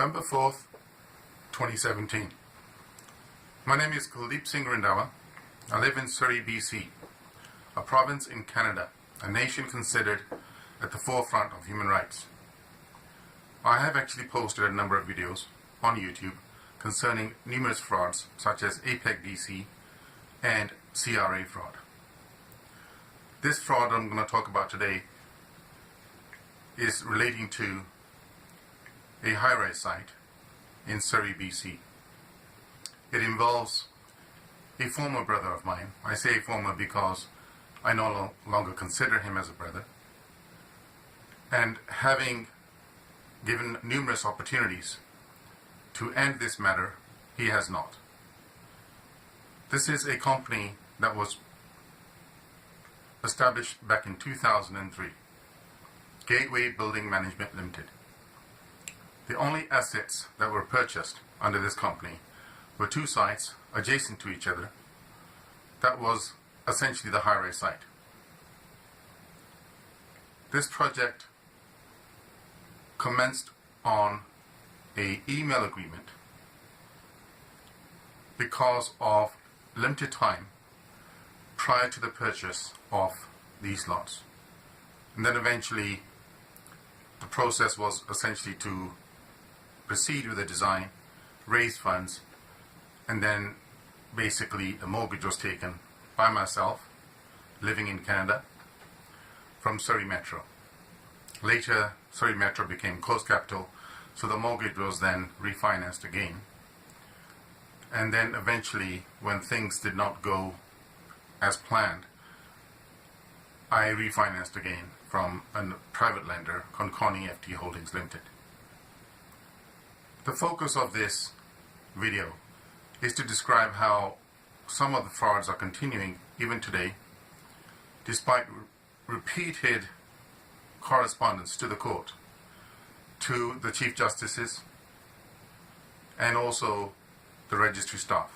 November 4th, 2017. My name is Kuldip Randhawa. I live in Surrey, BC, a province in Canada, a nation considered at the forefront of human rights. I have actually posted a number of videos on YouTube concerning numerous frauds such as APEC DC and CRA fraud. This fraud I'm going to talk about today is relating to a high-rise site in Surrey, BC. It involves a former brother of mine. I say former because I no longer consider him as a brother. And having given numerous opportunities to end this matter, he has not. This is a company that was established back in 2003, Gateway Building Management Limited. The only assets that were purchased under this company were two sites adjacent to each other. That was essentially the high-rise site. This project commenced on an email agreement because of limited time prior to the purchase of these lots. And then eventually the process was essentially to proceed with the design, raise funds, and then basically a mortgage was taken by myself, living in Canada, from Surrey Metro. Later, Surrey Metro became Coast Capital, so the mortgage was then refinanced again. And then eventually, when things did not go as planned, I refinanced again from a private lender, Conconi FT Holdings Limited. The focus of this video is to describe how some of the frauds are continuing even today, despite repeated correspondence to the court, to the Chief Justices, and also the registry staff.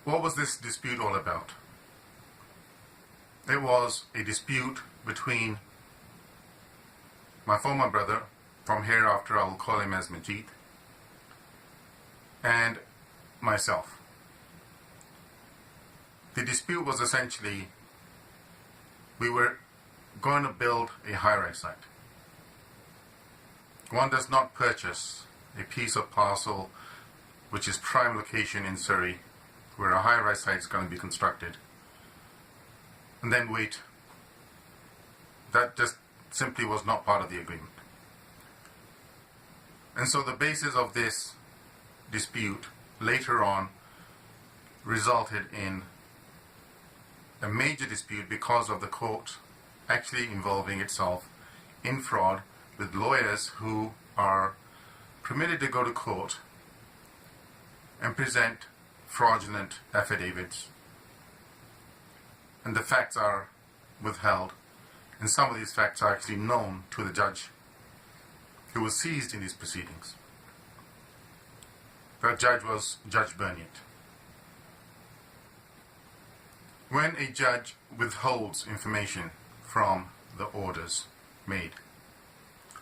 What was this dispute all about? It was a dispute between my former brother, from hereafter I will call him as Majid, and myself. The dispute was essentially, we were going to build a high-rise site. One does not purchase a piece of parcel which is prime location in Surrey, where a high-rise site is going to be constructed, and then wait. That just simply was not part of the agreement. And so the basis of this dispute later on resulted in a major dispute because of the court actually involving itself in fraud with lawyers who are permitted to go to court and present fraudulent affidavits, and the facts are withheld, and some of these facts are actually known to the judge who was seized in these proceedings. That judge was Judge Bernier. When a judge withholds information from the orders made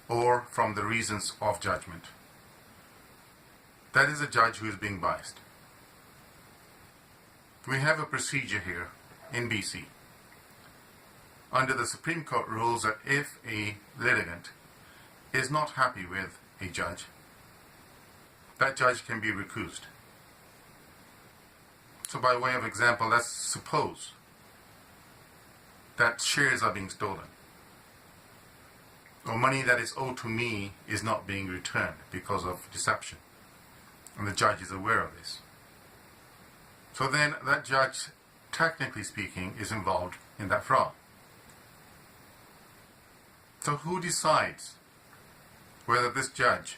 or from the reasons of judgment, that is a judge who is being biased. We have a procedure here in BC under the Supreme Court rules that if a litigant is not happy with a judge, that judge can be recused. So by way of example, let's suppose that shares are being stolen, or money that is owed to me is not being returned because of deception, and the judge is aware of this. So then that judge, technically speaking, is involved in that fraud. So who decides whether this judge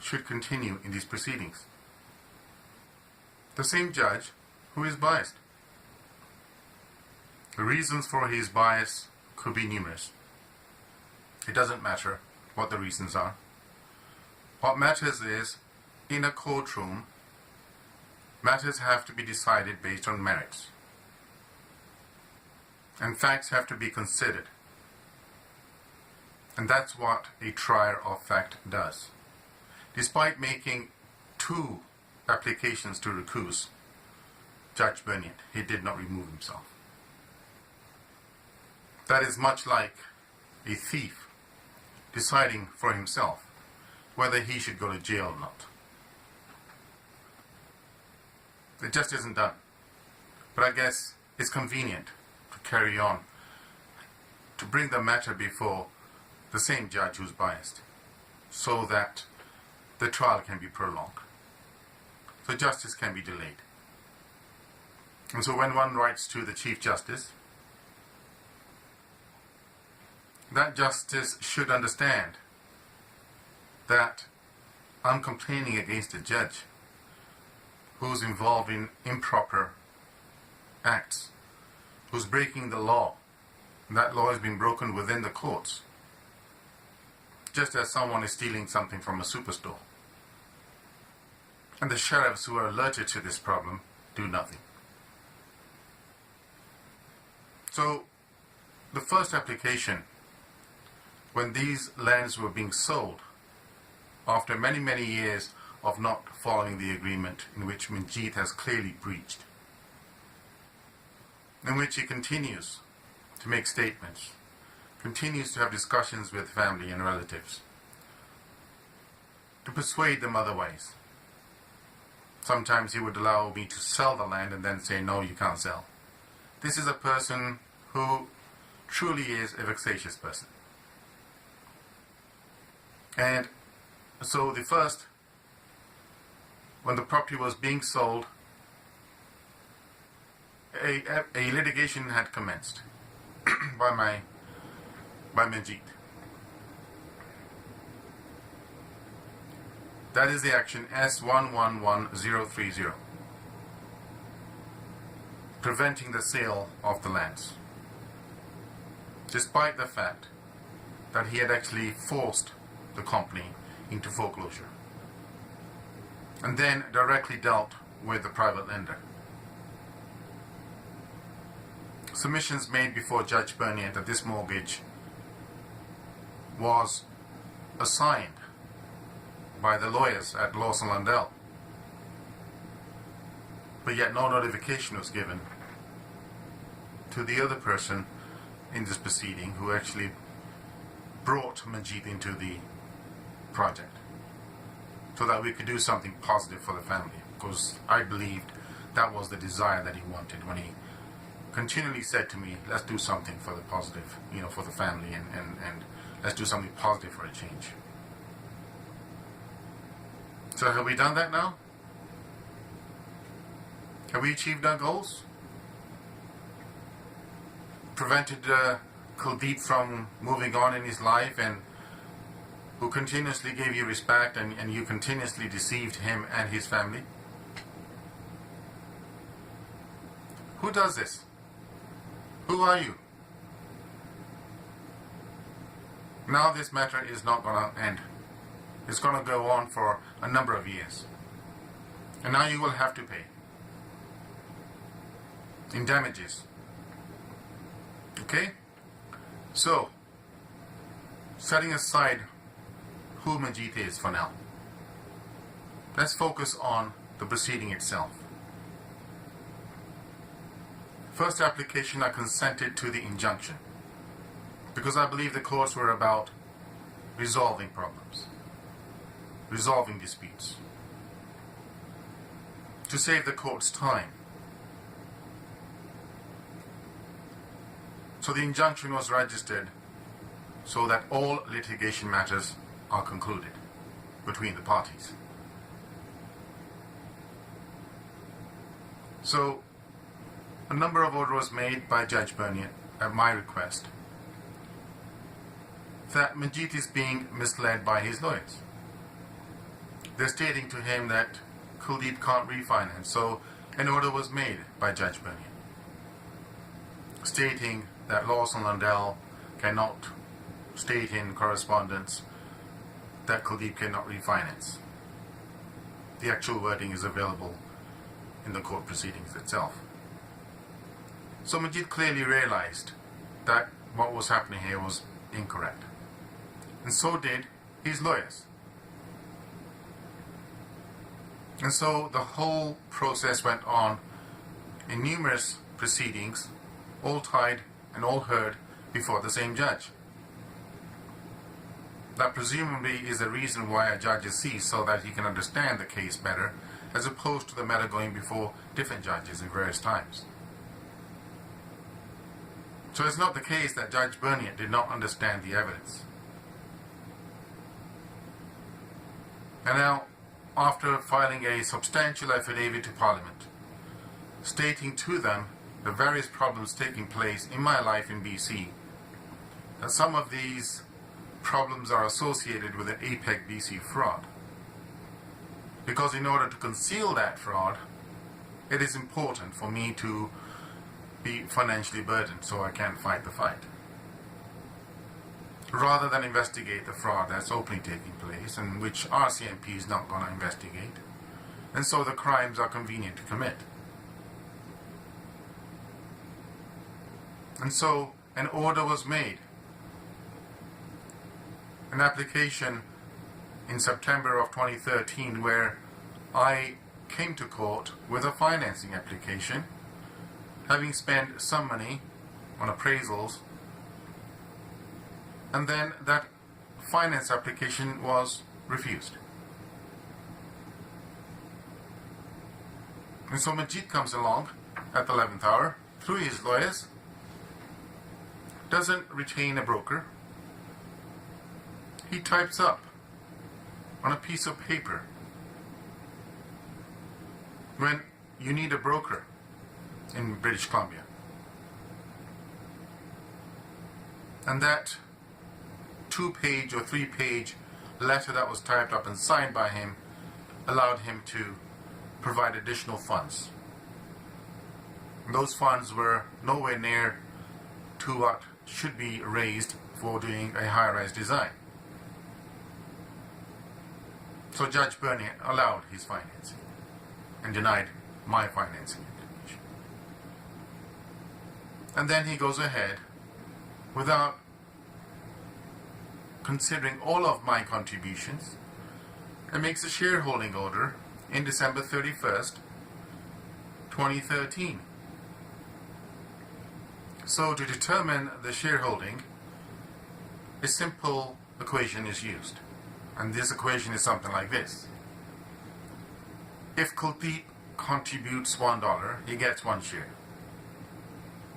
should continue in these proceedings? The same judge who is biased. The reasons for his bias could be numerous. It doesn't matter what the reasons are. What matters is, in a courtroom, matters have to be decided based on merits, and facts have to be considered. And that's what a trier of fact does. Despite making 2 applications to recuse Judge Burnett, he did not remove himself. That is much like a thief deciding for himself whether he should go to jail or not. It just isn't done. But I guess it's convenient to carry on, to bring the matter before the same judge who's biased, so that the trial can be prolonged, so justice can be delayed. And so when one writes to the Chief Justice, that justice should understand that I'm complaining against a judge who's involved in improper acts, who's breaking the law. And that law has been broken within the courts, just as someone is stealing something from a superstore. And the sheriffs who are alerted to this problem do nothing. So, the first application, when these lands were being sold, after many, many years of not following the agreement in which Manjeet has clearly breached, in which he continues to make statements, continues to have discussions with family and relatives, to persuade them otherwise. Sometimes he would allow me to sell the land and then say, no, you can't sell. This is a person who truly is a vexatious person. And so the first, when the property was being sold, a litigation had commenced by Manjeet. That is the action S111030, preventing the sale of the lands, despite the fact that he had actually forced the company into foreclosure, and then directly dealt with the private lender. Submissions made before Judge Burnett that this mortgage was assigned by the lawyers at Lawson Lundell, but yet no notification was given to the other person in this proceeding who actually brought Manjeet into the project, so that we could do something positive for the family, because I believed that was the desire that he wanted when he continually said to me, let's do something for the positive, for the family, and let's do something positive for a change. So have we done that now? Have we achieved our goals? Prevented Kuldip from moving on in his life, and who continuously gave you respect, and you continuously deceived him and his family? Who does this? Who are you? Now this matter is not going to end. It's going to go on for a number of years. And now you will have to pay in damages. Okay? So, setting aside who Manjeet is for now, let's focus on the proceeding itself. First application, I consented to the injunction because I believe the courts were about resolving problems, resolving disputes, to save the court's time. So the injunction was registered so that all litigation matters are concluded between the parties. So a number of orders was made by Judge Burnett at my request that Manjeet is being misled by his lawyers. They're stating to him that Kuldip can't refinance. So an order was made by Judge Burnett stating that Lawson Lundell cannot state in correspondence that Kuldip cannot refinance. The actual wording is available in the court proceedings itself. So Manjeet clearly realized that what was happening here was incorrect. and so did his lawyers. And so the whole process went on in numerous proceedings, all tried and all heard before the same judge. That presumably is the reason why a judge is seized, so that he can understand the case better, as opposed to the matter going before different judges in various times. So it's not the case that Judge Bernier did not understand the evidence. And now, after filing a substantial affidavit to Parliament, stating to them the various problems taking place in my life in BC, that some of these problems are associated with an APEC BC fraud. Because in order to conceal that fraud, it is important for me to be financially burdened so I can fight the fight, rather than investigate the fraud that's openly taking place and which RCMP is not going to investigate, and so the crimes are convenient to commit. And so an order was made, an application in September of 2013, where I came to court with a financing application, having spent some money on appraisals, and then that finance application was refused. And so Majid comes along at the 11th hour through his lawyers, doesn't retain a broker. He types up on a piece of paper, when you need a broker in British Columbia. And that 2-page or 3-page letter that was typed up and signed by him allowed him to provide additional funds. And those funds were nowhere near to what should be raised for doing a high-rise design. So Judge Bernier allowed his financing and denied my financing application. And then he goes ahead without considering all of my contributions and makes a shareholding order in December 31st, 2013. So to determine the shareholding, a simple equation is used. And this equation is something like this. If Kuldip contributes $1, he gets 1 share.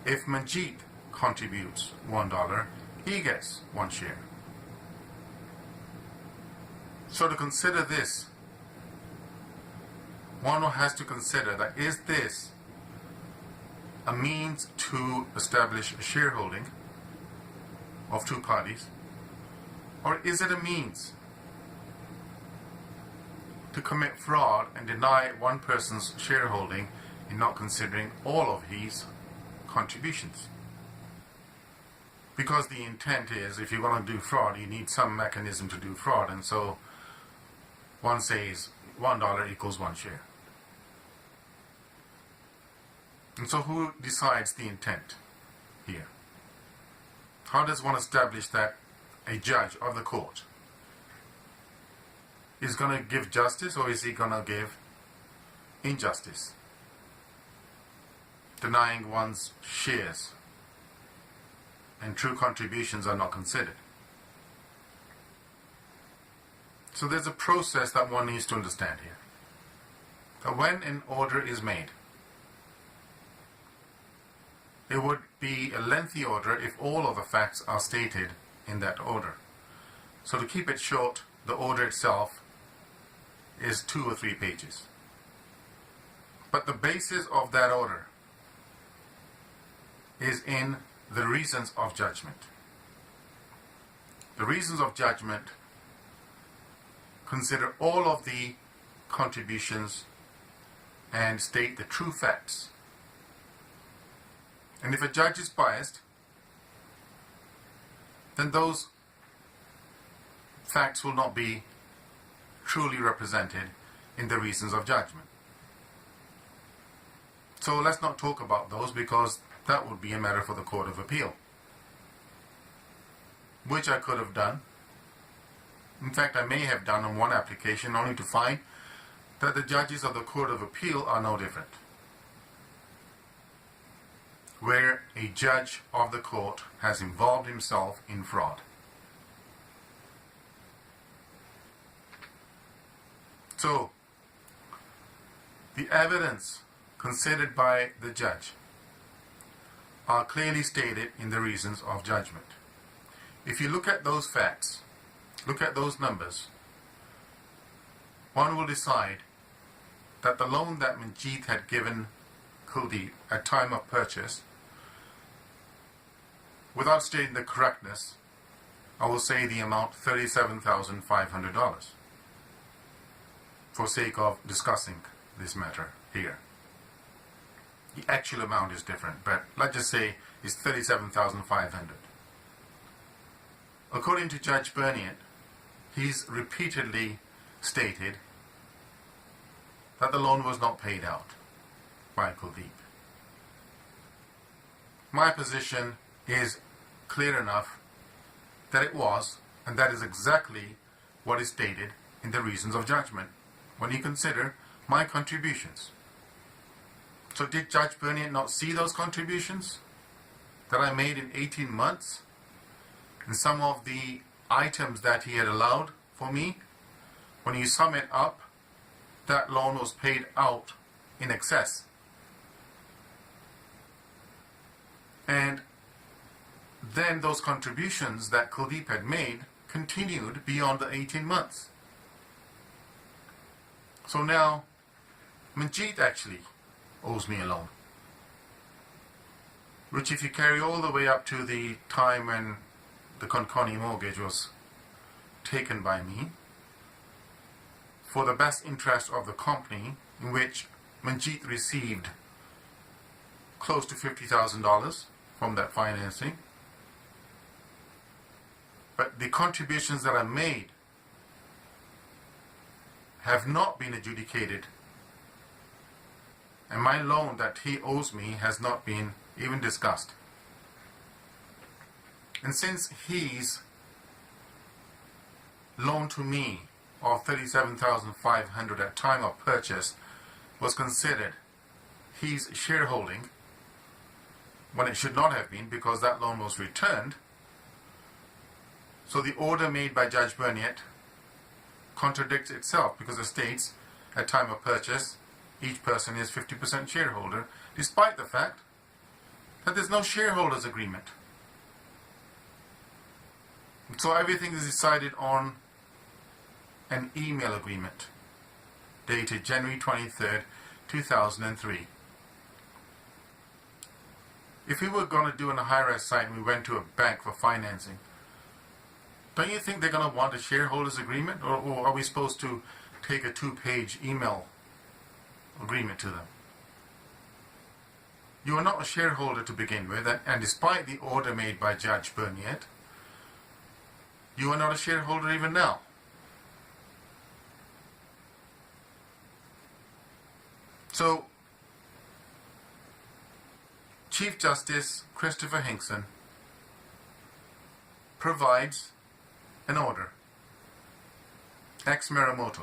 If Majid contributes $1, he gets 1 share. So to consider this, one has to consider that, is this a means to establish a shareholding of 2 parties, or is it a means to commit fraud and deny one person's shareholding in not considering all of his contributions? Because the intent is, if you're going to do fraud, you need some mechanism to do fraud, and so one says $1 equals 1 share. And so who decides the intent here? How does one establish that a judge of the court is going to give justice, or is he going to give injustice, denying one's shares and true contributions are not considered? So there's a process that one needs to understand here. That when an order is made, it would be a lengthy order if all of the facts are stated in that order. So to keep it short, the order itself is 2 or 3 pages. But the basis of that order is in the reasons of judgment. The reasons of judgment consider all of the contributions and state the true facts. And if a judge is biased, then those facts will not be truly represented in the reasons of judgment. So let's not talk about those, because that would be a matter for the Court of Appeal, which I could have done In fact, I may have done on one application only to find that the judges of the Court of Appeal are no different, where a judge of the court has involved himself in fraud. So, the evidence considered by the judge are clearly stated in the reasons of judgment. If you look at those facts, look at those numbers, one will decide that the loan that Manjeet had given Kuldip at time of purchase, without stating the correctness, I will say the amount $37,500 for sake of discussing this matter here. The actual amount is different, but let's just say it's $37,500. According to Judge Bernier, he's repeatedly stated that the loan was not paid out by Kuldip. My position is clear enough that it was, and that is exactly what is stated in the reasons of judgment when you consider my contributions. So did Judge Bernier not see those contributions that I made in 18 months? And some of the items that he had allowed for me, when you sum it up, that loan was paid out in excess. And then those contributions that Kuldip had made continued beyond the 18 months. So now, Manjeet actually owes me a loan, which if you carry all the way up to the time when the Conconi mortgage was taken by me, for the best interest of the company, in which Manjeet received close to $50,000 from that financing. But the contributions that I made have not been adjudicated, and my loan that he owes me has not been even discussed. And since his loan to me of $37,500 at time of purchase was considered his shareholding, when it should not have been, because that loan was returned, so the order made by Judge Bernier contradicts itself, because it states at time of purchase each person is 50% shareholder, despite the fact that there's no shareholders agreement. So everything is decided on an email agreement dated January 23rd, 2003. If we were going to do on a high-rise site and we went to a bank for financing, don't you think they're going to want a shareholders agreement, or are we supposed to take a 2-page email agreement to them? You are not a shareholder to begin with, and despite the order made by Judge Bernier, you are not a shareholder even now. So, Chief Justice Christopher Hinkson provides an order, ex meremoto.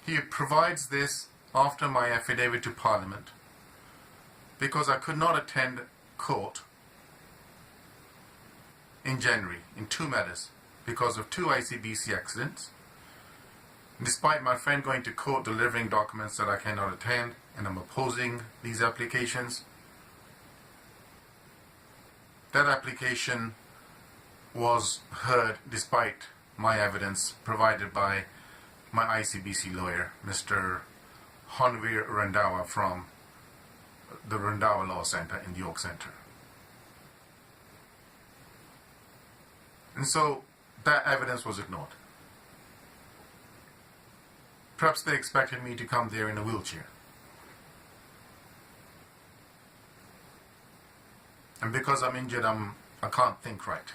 He provides this after my affidavit to Parliament, because I could not attend court in January in 2 matters because of 2 ICBC accidents. Despite my friend going to court delivering documents that I cannot attend, and I'm opposing these applications, that application was heard despite my evidence provided by my ICBC lawyer, Mr. Randhawa from the Randhawa Law Center in the York Center. And so that evidence was ignored. Perhaps they expected me to come there in a wheelchair. And because I'm injured, I can't think right,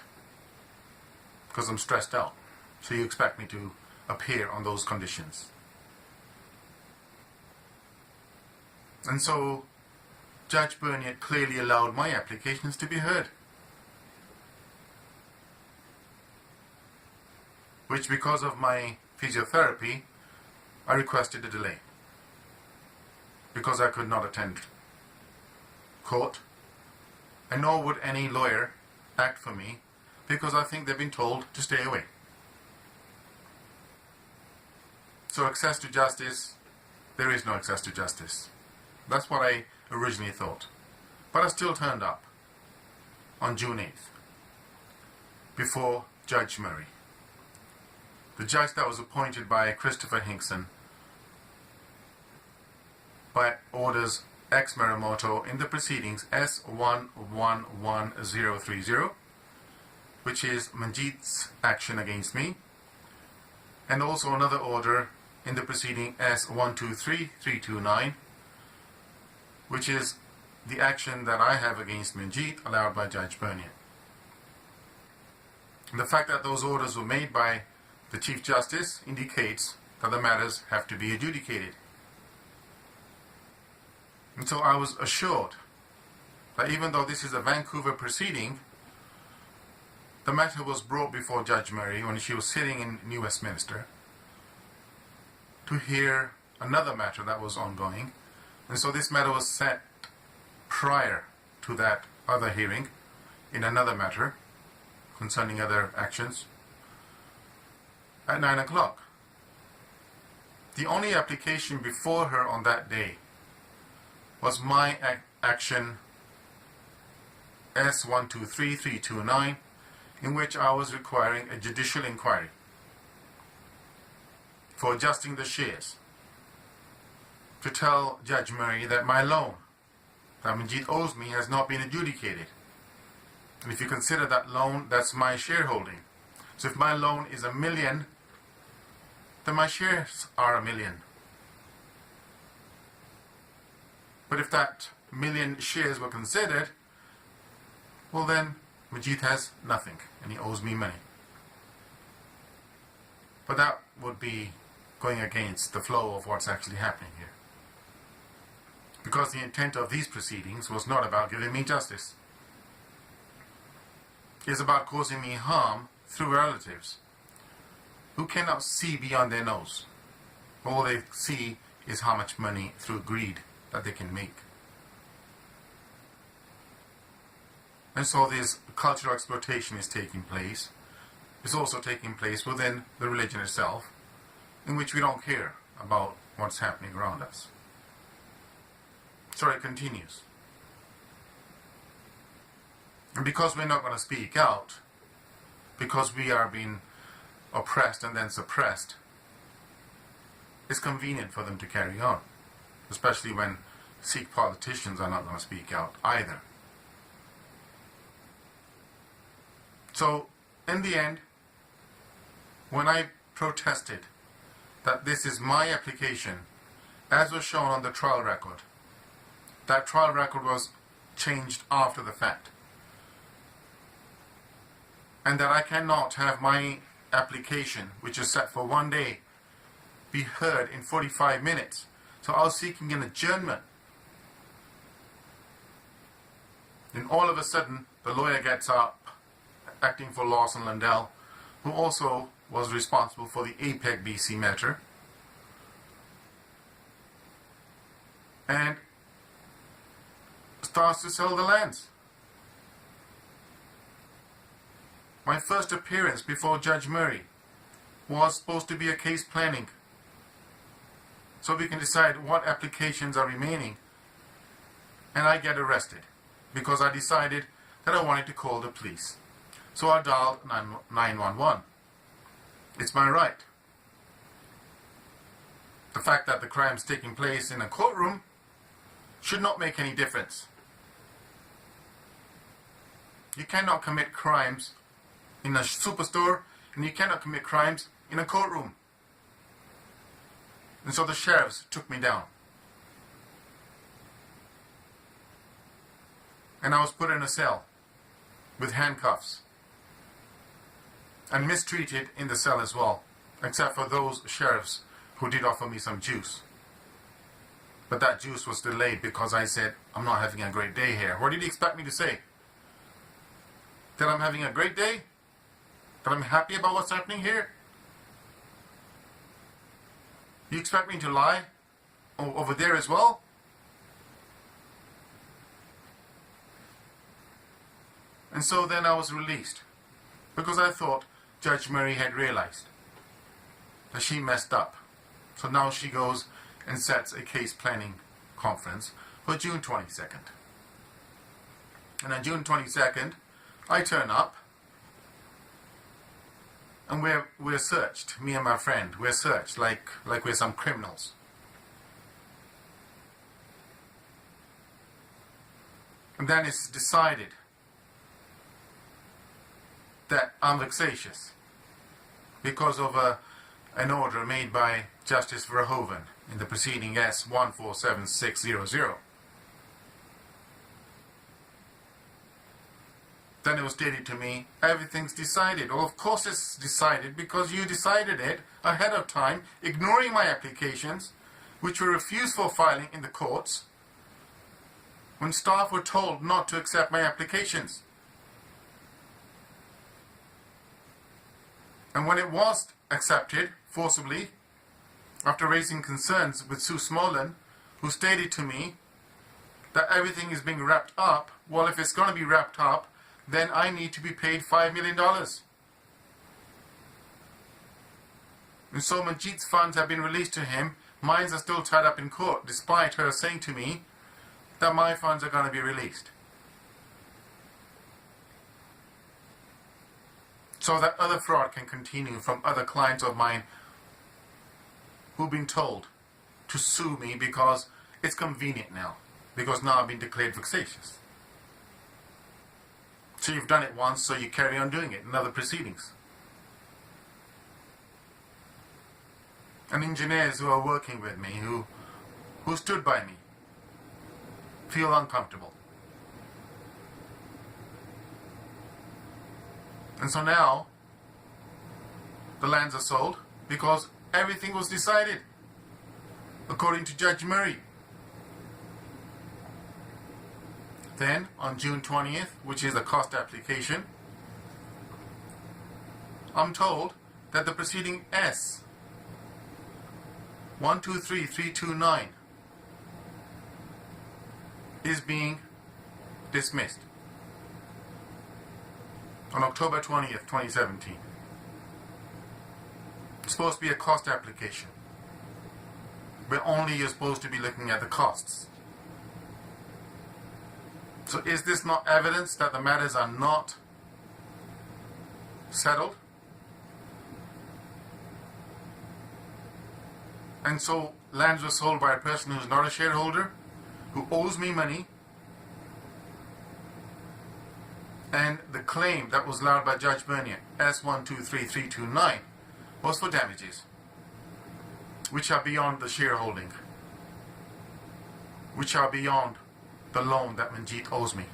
because I'm stressed out. So you expect me to appear on those conditions. And so Judge Bernier clearly allowed my applications to be heard. which because of my physiotherapy, I requested a delay because I could not attend court, and nor would any lawyer act for me because I think they've been told to stay away. So access to justice, there is no access to justice. That's what I originally thought. But I still turned up on June 8th before Judge Murray, the judge that was appointed by Christopher Hinkson by orders ex Marimoto in the proceedings S111030, which is Manjeet's action against me, and also another order in the proceeding S123329, which is the action that I have against Manjeet allowed by Judge Bernier. The fact that those orders were made by the Chief Justice indicates that the matters have to be adjudicated. And so I was assured that even though this is a Vancouver proceeding, the matter was brought before Judge Murray when she was sitting in New Westminster to hear another matter that was ongoing. And so this matter was set prior to that other hearing in another matter concerning other actions at 9 o'clock. The only application before her on that day was my action S123329, in which I was requiring a judicial inquiry for adjusting the shares to tell Judge Murray that my loan that Manjeet owes me has not been adjudicated. And if you consider that loan, that's my shareholding. So if my loan is $1 million, then my shares are $1 million. But if that million shares were considered, well then Manjeet has nothing and he owes me money. But that would be going against the flow of what's actually happening here. Because the intent of these proceedings was not about giving me justice. It is about causing me harm through relatives who cannot see beyond their nose. All they see is how much money through greed that they can make. And so this cultural exploitation is taking place. It's also taking place within the religion itself, in which we don't care about what's happening around us. So it continues. And because we're not going to speak out, because we are being oppressed and then suppressed, it's convenient for them to carry on, especially when Sikh politicians are not going to speak out either. So, in the end, when I protested that this is my application, as was shown on the trial record, that trial record was changed after the fact, and that I cannot have my application, which is set for 1 day, be heard in 45 minutes. So I was seeking an adjournment. Then all of a sudden, the lawyer gets up, acting for Lawson Lundell, who also was responsible for the APEC BC matter, and starts to sell the lands. My first appearance before Judge Murray was supposed to be a case planning, so we can decide what applications are remaining, and I get arrested because I decided that I wanted to call the police. So I dialed 911. It's my right. The fact that the crime is taking place in a courtroom should not make any difference. You cannot commit crimes in a superstore, and you cannot commit crimes in a courtroom. And so the sheriffs took me down. And I was put in a cell with handcuffs and mistreated in the cell as well, except for those sheriffs who did offer me some juice. But that juice was delayed because I said, I'm not having a great day here. What did you expect me to say? That I'm having a great day? That I'm happy about what's happening here? You expect me to lie over there as well? And so then I was released, because I thought Judge Murray had realized that she messed up. So now she goes and sets a case planning conference for June 22nd. And on June 22nd, I turn up, and we're searched. Me and my friend, we're searched like we're some criminals. And then it's decided that I'm vexatious because of an order made by Justice Verhoeven in the proceeding S147600. Then it was stated to me, everything's decided. Well, of course it's decided because you decided it ahead of time, ignoring my applications, which were refused for filing in the courts, when staff were told not to accept my applications. And when it was accepted forcibly, after raising concerns with Sue Smolin, who stated to me that everything is being wrapped up, well, if it's going to be wrapped up, then I need to be paid $5 million. And so Manjeet's funds have been released to him. Mine are still tied up in court, despite her saying to me that my funds are going to be released. So that other fraud can continue from other clients of mine who've been told to sue me because it's convenient now. Because now I've been declared vexatious. So you've done it once, so you carry on doing it in other proceedings. And engineers who are working with me, who stood by me, feel uncomfortable. And so now, the lands are sold because everything was decided according to Judge Murray. Then, on June 20th, which is the cost application, I'm told that the proceeding S 123329 is being dismissed on October 20th, 2017. It's supposed to be a cost application, but only you're supposed to be looking at the costs. So is this not evidence that the matters are not settled? And so lands were sold by a person who's not a shareholder, who owes me money, and the claim that was allowed by Judge Bernier, S123329, was for damages, which are beyond the shareholding, which are beyond the loan that Manjeet owes me.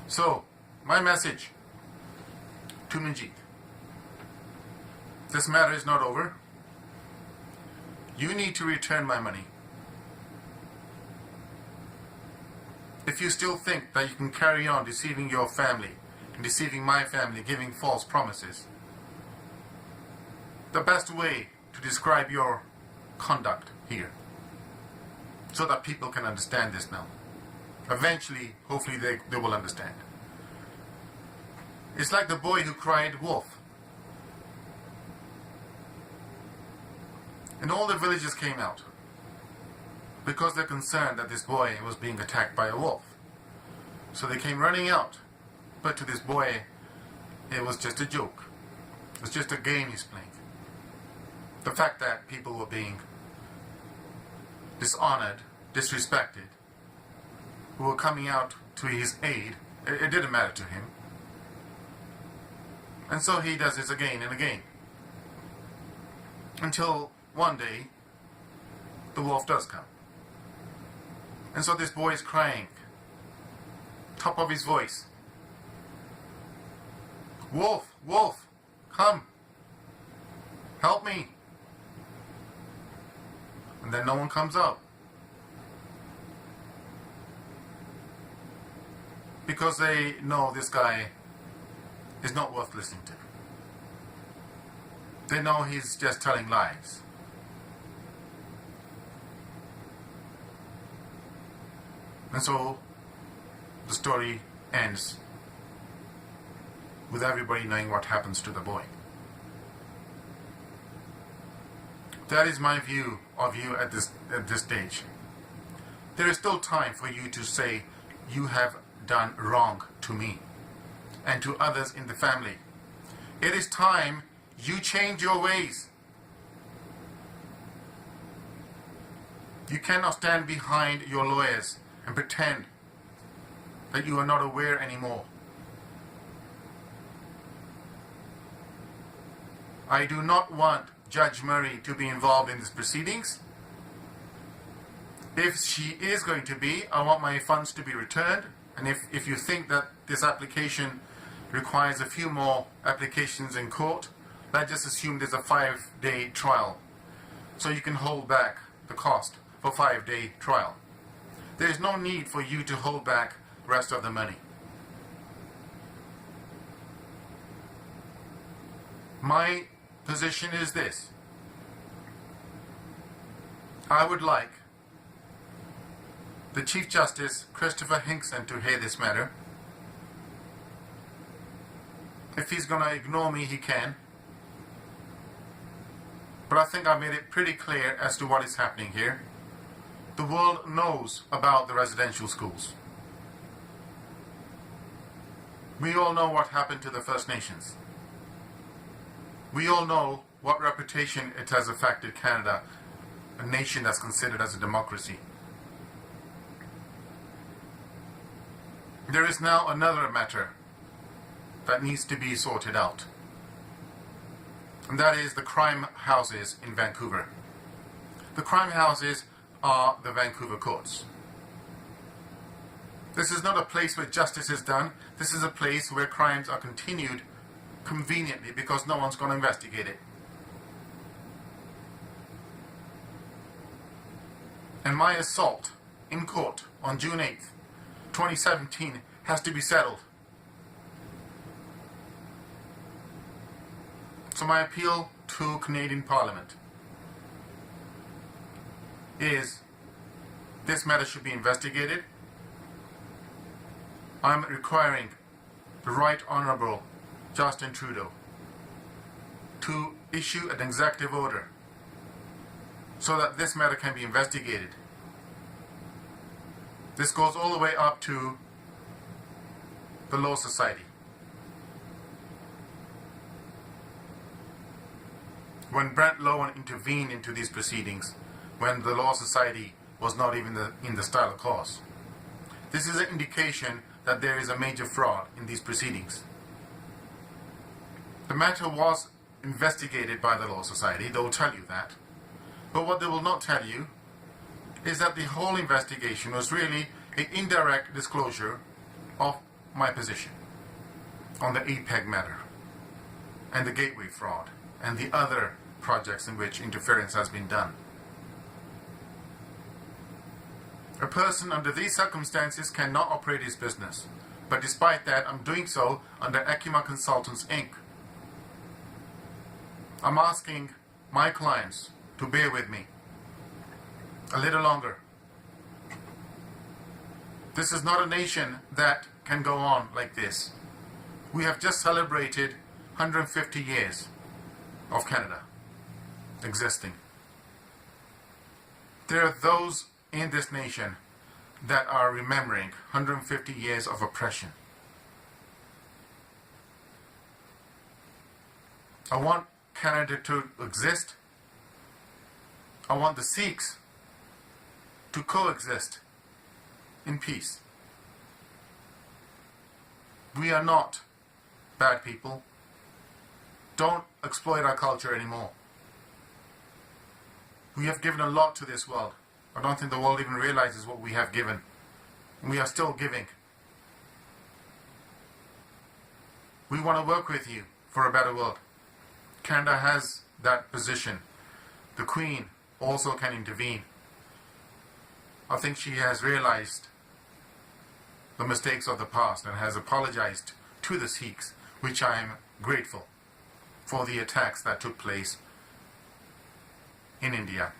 So, my message to Manjeet: this matter is not over. You need to return my money. If you still think that you can carry on deceiving your family and deceiving my family, giving false promises, the best way to describe your conduct here, so that people can understand this now. Eventually, hopefully they will understand. It's like the boy who cried wolf. And all the villagers came out because they're concerned that this boy was being attacked by a wolf. So they came running out. But to this boy, it was just a joke. It was just a game he's playing. The fact that people were being dishonored, disrespected, who were coming out to his aid, it didn't matter to him. And so he does this again and again. Until one day, the wolf does come. And so this boy is crying, top of his voice, "Wolf, wolf, come, help me." And then no one comes out. Because they know this guy is not worth listening to. they know he's just telling lies. And so the story ends with everybody knowing what happens to the boy. That is my view of you at this stage. There is still time for you to say you have done wrong to me and to others in the family. It is time you change your ways. You cannot stand behind your lawyers and pretend that you are not aware anymore. I do not want Judge Murray to be involved in these proceedings. If she is going to be, I want my funds to be returned. And if you think that this application requires a few more applications in court, let's just assume there's a 5-day trial. So you can hold back the cost for 5-day trial. There is no need for you to hold back the rest of the money. My position is this. I would like the Chief Justice, Christopher Hinkson, to hear this matter. If he's going to ignore me, he can. But I think I made it pretty clear as to what is happening here. The world knows about the residential schools. We all know what happened to the First Nations. We all know what reputation it has affected Canada, a nation that's considered as a democracy. There is now another matter that needs to be sorted out, and that is the crime houses in Vancouver. The crime houses are the Vancouver courts. This is not a place where justice is done. This is a place where crimes are continued conveniently because no one's going to investigate it. And my assault in court on June 8th, 2017 has to be settled. So my appeal to Canadian Parliament is this matter should be investigated. I'm requiring the Right Honourable Justin Trudeau to issue an executive order so that this matter can be investigated. This goes all the way up to the Law Society. When Brent Lowen intervened into these proceedings, when the Law Society was not even in the style of clause, this is an indication that there is a major fraud in these proceedings. The matter was investigated by the Law Society, they will tell you that. But what they will not tell you is that the whole investigation was really an indirect disclosure of my position on the APEG matter and the gateway fraud and the other projects in which interference has been done. A person under these circumstances cannot operate his business, but despite that, I'm doing so under Ekima Consultants Inc. I'm asking my clients to bear with me a little longer. This is not a nation that can go on like this. We have just celebrated 150 years of Canada existing. There are those in this nation that are remembering 150 years of oppression. I want Canada to exist. I want the Sikhs to coexist in peace. We are not bad people. Don't exploit our culture anymore. We have given a lot to this world. I don't think the world even realizes what we have given. We are still giving. We want to work with you for a better world. Canada has that position. The Queen also can intervene. I think she has realized the mistakes of the past and has apologized to the Sikhs, which I am grateful for the attacks that took place in India.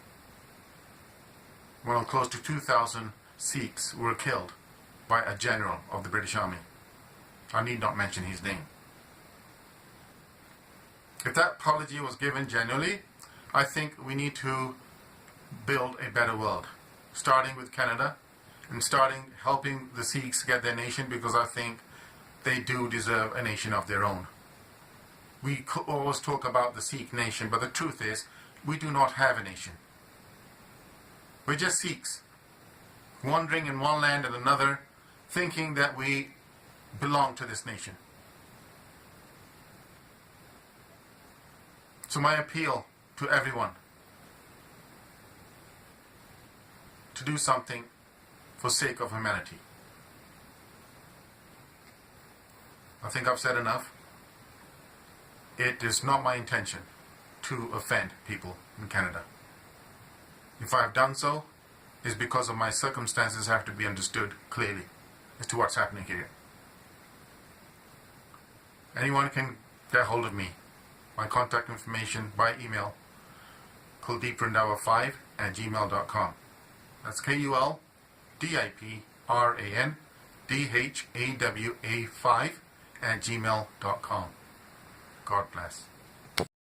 Well, close to 2,000 Sikhs were killed by a general of the British Army. I need not mention his name. If that apology was given genuinely, I think we need to build a better world, starting with Canada and starting helping the Sikhs get their nation, because I think they do deserve a nation of their own. We always talk about the Sikh nation, but the truth is we do not have a nation. We're just Sikhs, wandering in one land and another, thinking that we belong to this nation. So my appeal to everyone to do something for sake of humanity. I think I've said enough. It is not my intention to offend people in Canada. If I have done so, it's because of my circumstances have to be understood clearly as to what's happening here. Anyone can get hold of me. My contact information by email, kuldiprandhawa5@gmail.com. That's KULDIPRANDHAWA5@gmail.com. God bless.